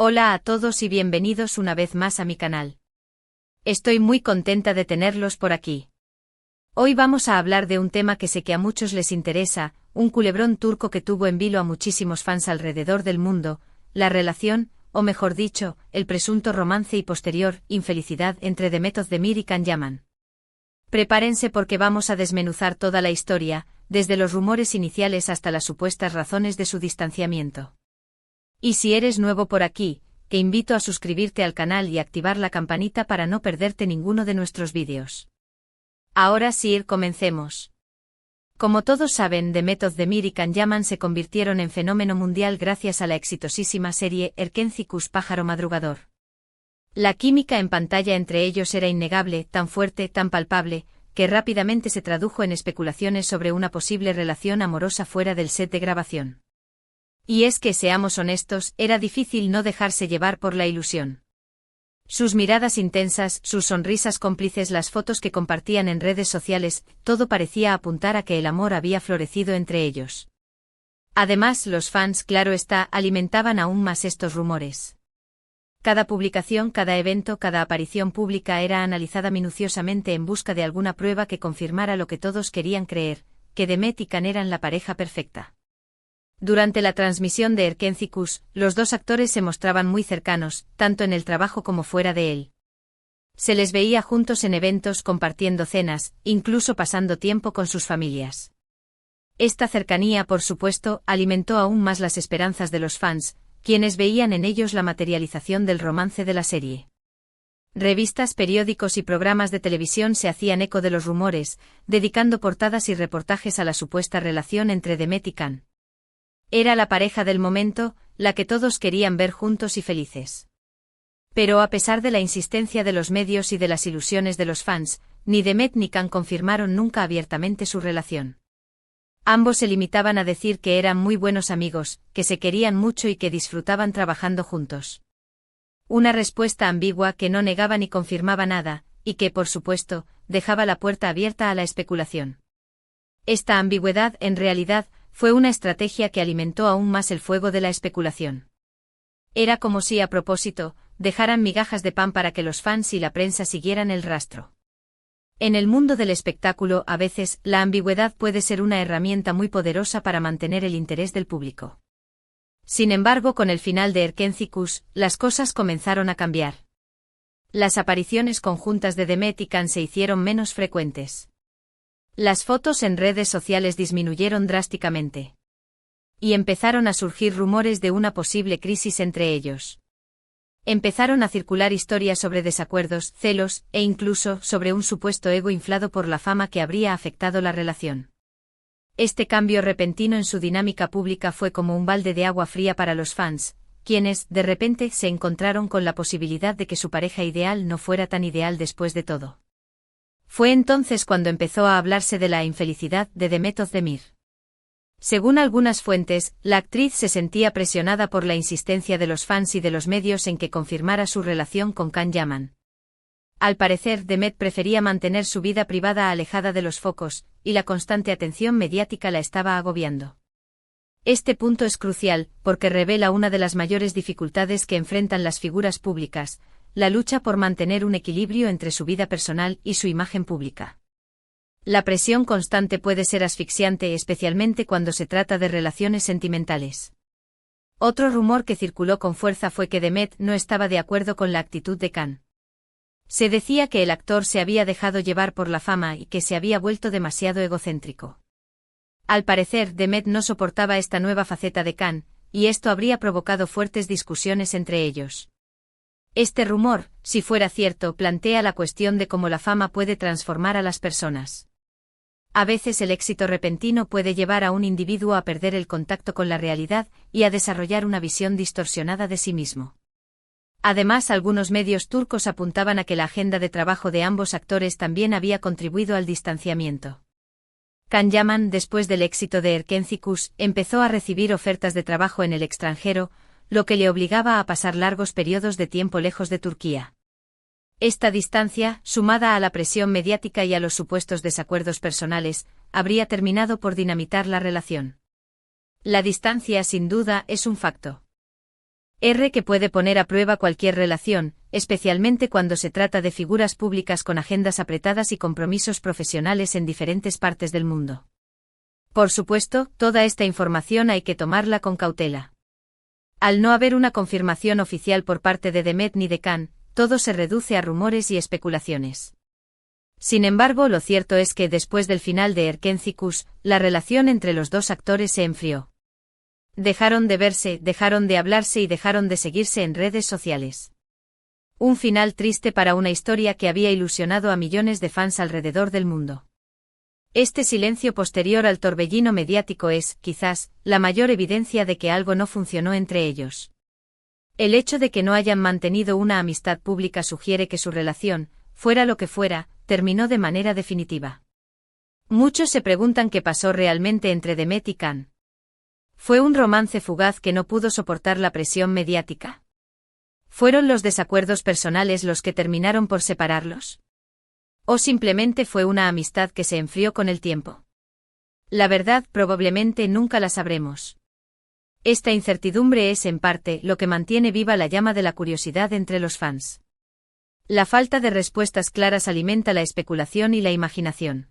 Hola a todos y bienvenidos una vez más a mi canal. Estoy muy contenta de tenerlos por aquí. Hoy vamos a hablar de un tema que sé que a muchos les interesa, un culebrón turco que tuvo en vilo a muchísimos fans alrededor del mundo, la relación, o mejor dicho, el presunto romance y posterior infelicidad entre Demet Özdemir y Can Yaman. Prepárense porque vamos a desmenuzar toda la historia, desde los rumores iniciales hasta las supuestas razones de su distanciamiento. Y si eres nuevo por aquí, te invito a suscribirte al canal y activar la campanita para no perderte ninguno de nuestros vídeos. Ahora sí, comencemos. Como todos saben, Demet Özdemir y Can Yaman se convirtieron en fenómeno mundial gracias a la exitosísima serie Erkenzikuş Pájaro Madrugador. La química en pantalla entre ellos era innegable, tan fuerte, tan palpable, que rápidamente se tradujo en especulaciones sobre una posible relación amorosa fuera del set de grabación. Y es que, seamos honestos, era difícil no dejarse llevar por la ilusión. Sus miradas intensas, sus sonrisas cómplices, las fotos que compartían en redes sociales, todo parecía apuntar a que el amor había florecido entre ellos. Además, los fans, claro está, alimentaban aún más estos rumores. Cada publicación, cada evento, cada aparición pública era analizada minuciosamente en busca de alguna prueba que confirmara lo que todos querían creer, que Demet y Can eran la pareja perfecta. Durante la transmisión de Erkenzikuş, los dos actores se mostraban muy cercanos, tanto en el trabajo como fuera de él. Se les veía juntos en eventos, compartiendo cenas, incluso pasando tiempo con sus familias. Esta cercanía, por supuesto, alimentó aún más las esperanzas de los fans, quienes veían en ellos la materialización del romance de la serie. Revistas, periódicos y programas de televisión se hacían eco de los rumores, dedicando portadas y reportajes a la supuesta relación entre Demet y Can. Era la pareja del momento, la que todos querían ver juntos y felices. Pero a pesar de la insistencia de los medios y de las ilusiones de los fans, ni Demet ni Can confirmaron nunca abiertamente su relación. Ambos se limitaban a decir que eran muy buenos amigos, que se querían mucho y que disfrutaban trabajando juntos. Una respuesta ambigua que no negaba ni confirmaba nada, y que, por supuesto, dejaba la puerta abierta a la especulación. Esta ambigüedad, en realidad, fue una estrategia que alimentó aún más el fuego de la especulación. Era como si, a propósito, dejaran migajas de pan para que los fans y la prensa siguieran el rastro. En el mundo del espectáculo, a veces, la ambigüedad puede ser una herramienta muy poderosa para mantener el interés del público. Sin embargo, con el final de Erkenzikuş, las cosas comenzaron a cambiar. Las apariciones conjuntas de Demet y Can se hicieron menos frecuentes. Las fotos en redes sociales disminuyeron drásticamente. Y empezaron a surgir rumores de una posible crisis entre ellos. Empezaron a circular historias sobre desacuerdos, celos, e incluso sobre un supuesto ego inflado por la fama que habría afectado la relación. Este cambio repentino en su dinámica pública fue como un balde de agua fría para los fans, quienes, de repente, se encontraron con la posibilidad de que su pareja ideal no fuera tan ideal después de todo. Fue entonces cuando empezó a hablarse de la infelicidad de Demet Özdemir. Según algunas fuentes, la actriz se sentía presionada por la insistencia de los fans y de los medios en que confirmara su relación con Can Yaman. Al parecer, Demet prefería mantener su vida privada alejada de los focos, y la constante atención mediática la estaba agobiando. Este punto es crucial, porque revela una de las mayores dificultades que enfrentan las figuras públicas, la lucha por mantener un equilibrio entre su vida personal y su imagen pública. La presión constante puede ser asfixiante, especialmente cuando se trata de relaciones sentimentales. Otro rumor que circuló con fuerza fue que Demet no estaba de acuerdo con la actitud de Can. Se decía que el actor se había dejado llevar por la fama y que se había vuelto demasiado egocéntrico. Al parecer, Demet no soportaba esta nueva faceta de Can, y esto habría provocado fuertes discusiones entre ellos. Este rumor, si fuera cierto, plantea la cuestión de cómo la fama puede transformar a las personas. A veces el éxito repentino puede llevar a un individuo a perder el contacto con la realidad y a desarrollar una visión distorsionada de sí mismo. Además, algunos medios turcos apuntaban a que la agenda de trabajo de ambos actores también había contribuido al distanciamiento. Can Yaman, después del éxito de Erkenzikuş, empezó a recibir ofertas de trabajo en el extranjero, lo que le obligaba a pasar largos periodos de tiempo lejos de Turquía. Esta distancia, sumada a la presión mediática y a los supuestos desacuerdos personales, habría terminado por dinamitar la relación. La distancia, sin duda, es un facto. Que puede poner a prueba cualquier relación, especialmente cuando se trata de figuras públicas con agendas apretadas y compromisos profesionales en diferentes partes del mundo. Por supuesto, toda esta información hay que tomarla con cautela. Al no haber una confirmación oficial por parte de Demet ni de Can, todo se reduce a rumores y especulaciones. Sin embargo, lo cierto es que después del final de Erkenci-Kuş, la relación entre los dos actores se enfrió. Dejaron de verse, dejaron de hablarse y dejaron de seguirse en redes sociales. Un final triste para una historia que había ilusionado a millones de fans alrededor del mundo. Este silencio posterior al torbellino mediático es, quizás, la mayor evidencia de que algo no funcionó entre ellos. El hecho de que no hayan mantenido una amistad pública sugiere que su relación, fuera lo que fuera, terminó de manera definitiva. Muchos se preguntan qué pasó realmente entre Demet y Can. ¿Fue un romance fugaz que no pudo soportar la presión mediática? ¿Fueron los desacuerdos personales los que terminaron por separarlos? ¿O simplemente fue una amistad que se enfrió con el tiempo? La verdad probablemente nunca la sabremos. Esta incertidumbre es en parte lo que mantiene viva la llama de la curiosidad entre los fans. La falta de respuestas claras alimenta la especulación y la imaginación.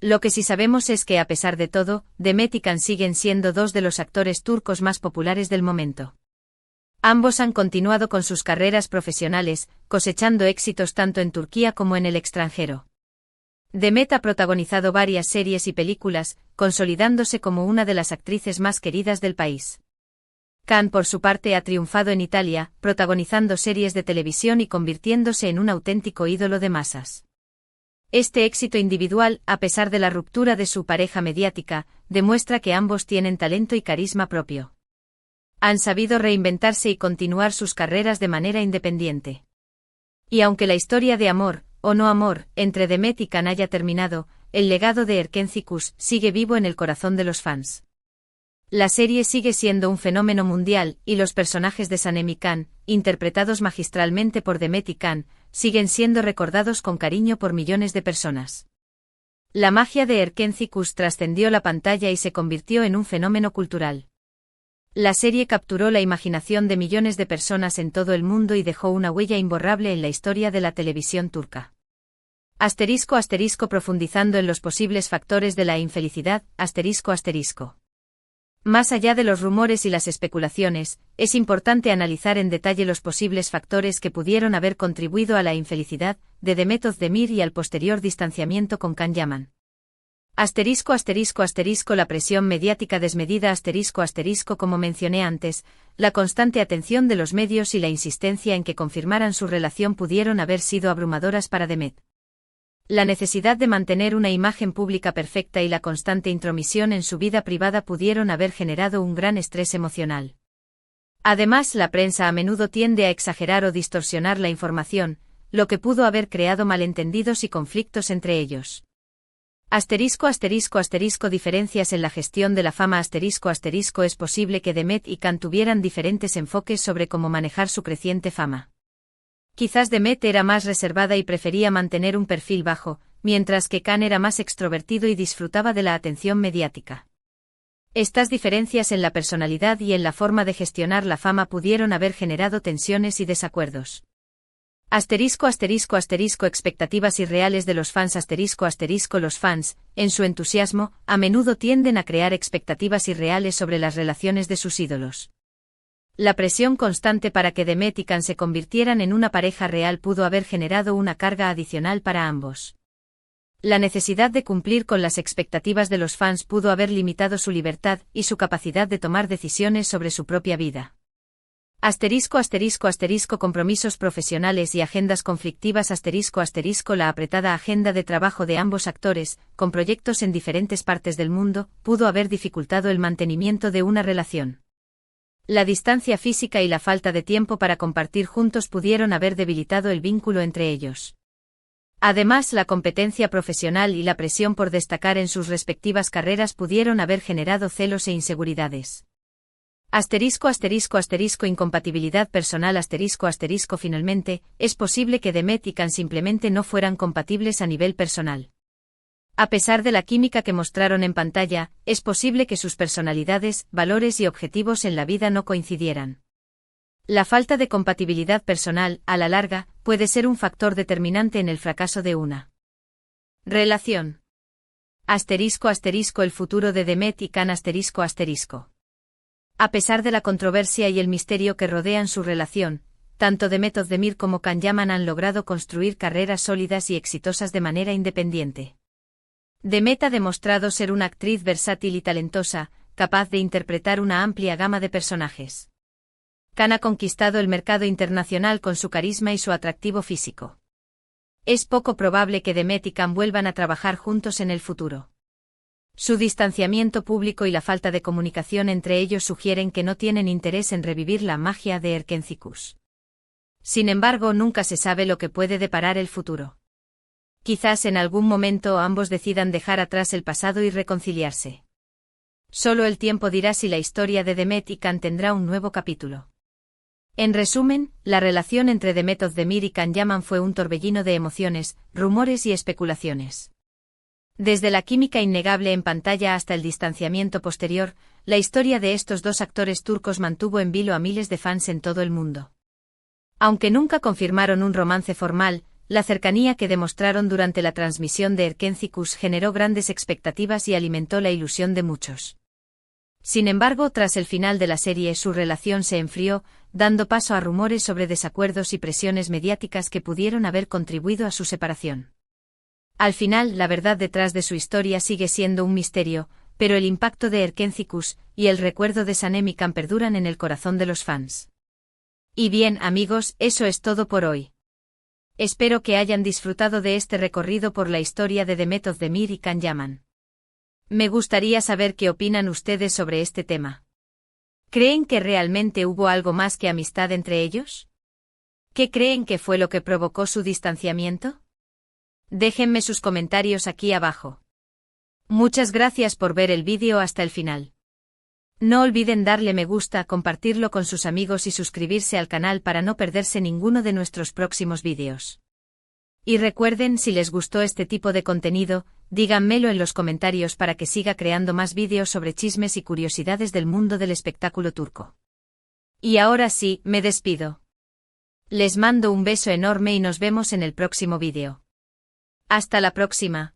Lo que sí sabemos es que a pesar de todo, Demet y Can siguen siendo dos de los actores turcos más populares del momento. Ambos han continuado con sus carreras profesionales, cosechando éxitos tanto en Turquía como en el extranjero. Demet ha protagonizado varias series y películas, consolidándose como una de las actrices más queridas del país. Can, por su parte, ha triunfado en Italia, protagonizando series de televisión y convirtiéndose en un auténtico ídolo de masas. Este éxito individual, a pesar de la ruptura de su pareja mediática, demuestra que ambos tienen talento y carisma propio. Han sabido reinventarse y continuar sus carreras de manera independiente. Y aunque la historia de amor, o no amor, entre Demet y Can haya terminado, el legado de Erkenci-Kuş sigue vivo en el corazón de los fans. La serie sigue siendo un fenómeno mundial, y los personajes de Sanem y Can, interpretados magistralmente por Demet y Can, siguen siendo recordados con cariño por millones de personas. La magia de Erkenci-Kuş trascendió la pantalla y se convirtió en un fenómeno cultural. La serie capturó la imaginación de millones de personas en todo el mundo y dejó una huella imborrable en la historia de la televisión turca. *** Profundizando en los posibles factores de la infelicidad, ***. Más allá de los rumores y las especulaciones, es importante analizar en detalle los posibles factores que pudieron haber contribuido a la infelicidad de Demet Özdemir y al posterior distanciamiento con Can Yaman. ***** La presión mediática desmedida ****, como mencioné antes, la constante atención de los medios y la insistencia en que confirmaran su relación pudieron haber sido abrumadoras para Demet. La necesidad de mantener una imagen pública perfecta y la constante intromisión en su vida privada pudieron haber generado un gran estrés emocional. Además, la prensa a menudo tiende a exagerar o distorsionar la información, lo que pudo haber creado malentendidos y conflictos entre ellos. Diferencias en la gestión de la fama Es posible que Demet y Can tuvieran diferentes enfoques sobre cómo manejar su creciente fama. Quizás Demet era más reservada y prefería mantener un perfil bajo, mientras que Can era más extrovertido y disfrutaba de la atención mediática. Estas diferencias en la personalidad y en la forma de gestionar la fama pudieron haber generado tensiones y desacuerdos. Expectativas irreales de los fans Los fans, en su entusiasmo, a menudo tienden a crear expectativas irreales sobre las relaciones de sus ídolos. La presión constante para que Demet y Can se convirtieran en una pareja real pudo haber generado una carga adicional para ambos. La necesidad de cumplir con las expectativas de los fans pudo haber limitado su libertad y su capacidad de tomar decisiones sobre su propia vida. Compromisos profesionales y agendas conflictivas La apretada agenda de trabajo de ambos actores, con proyectos en diferentes partes del mundo, pudo haber dificultado el mantenimiento de una relación. La distancia física y la falta de tiempo para compartir juntos pudieron haber debilitado el vínculo entre ellos. Además, la competencia profesional y la presión por destacar en sus respectivas carreras pudieron haber generado celos e inseguridades. Incompatibilidad personal Finalmente, es posible que Demet y Can simplemente no fueran compatibles a nivel personal. A pesar de la química que mostraron en pantalla, es posible que sus personalidades, valores y objetivos en la vida no coincidieran. La falta de compatibilidad personal, a la larga, puede ser un factor determinante en el fracaso de una relación. *** El futuro de Demet y Can ***. A pesar de la controversia y el misterio que rodean su relación, tanto Demet Özdemir como Can Yaman han logrado construir carreras sólidas y exitosas de manera independiente. Demet ha demostrado ser una actriz versátil y talentosa, capaz de interpretar una amplia gama de personajes. Can ha conquistado el mercado internacional con su carisma y su atractivo físico. Es poco probable que Demet y Can vuelvan a trabajar juntos en el futuro. Su distanciamiento público y la falta de comunicación entre ellos sugieren que no tienen interés en revivir la magia de Erkencikus. Sin embargo, nunca se sabe lo que puede deparar el futuro. Quizás en algún momento ambos decidan dejar atrás el pasado y reconciliarse. Solo el tiempo dirá si la historia de Demet y Can tendrá un nuevo capítulo. En resumen, la relación entre Demet Özdemir y Can Yaman fue un torbellino de emociones, rumores y especulaciones. Desde la química innegable en pantalla hasta el distanciamiento posterior, la historia de estos dos actores turcos mantuvo en vilo a miles de fans en todo el mundo. Aunque nunca confirmaron un romance formal, la cercanía que demostraron durante la transmisión de Erkencikus generó grandes expectativas y alimentó la ilusión de muchos. Sin embargo, tras el final de la serie su relación se enfrió, dando paso a rumores sobre desacuerdos y presiones mediáticas que pudieron haber contribuido a su separación. Al final, la verdad detrás de su historia sigue siendo un misterio, pero el impacto de Erkencikus y el recuerdo de Sanem y Can perduran en el corazón de los fans. Y bien, amigos, eso es todo por hoy. Espero que hayan disfrutado de este recorrido por la historia de Demet Özdemir y Can Yaman. Me gustaría saber qué opinan ustedes sobre este tema. ¿Creen que realmente hubo algo más que amistad entre ellos? ¿Qué creen que fue lo que provocó su distanciamiento? Déjenme sus comentarios aquí abajo. Muchas gracias por ver el vídeo hasta el final. No olviden darle me gusta, compartirlo con sus amigos y suscribirse al canal para no perderse ninguno de nuestros próximos vídeos. Y recuerden, si les gustó este tipo de contenido, díganmelo en los comentarios para que siga creando más vídeos sobre chismes y curiosidades del mundo del espectáculo turco. Y ahora sí, me despido. Les mando un beso enorme y nos vemos en el próximo vídeo. Hasta la próxima.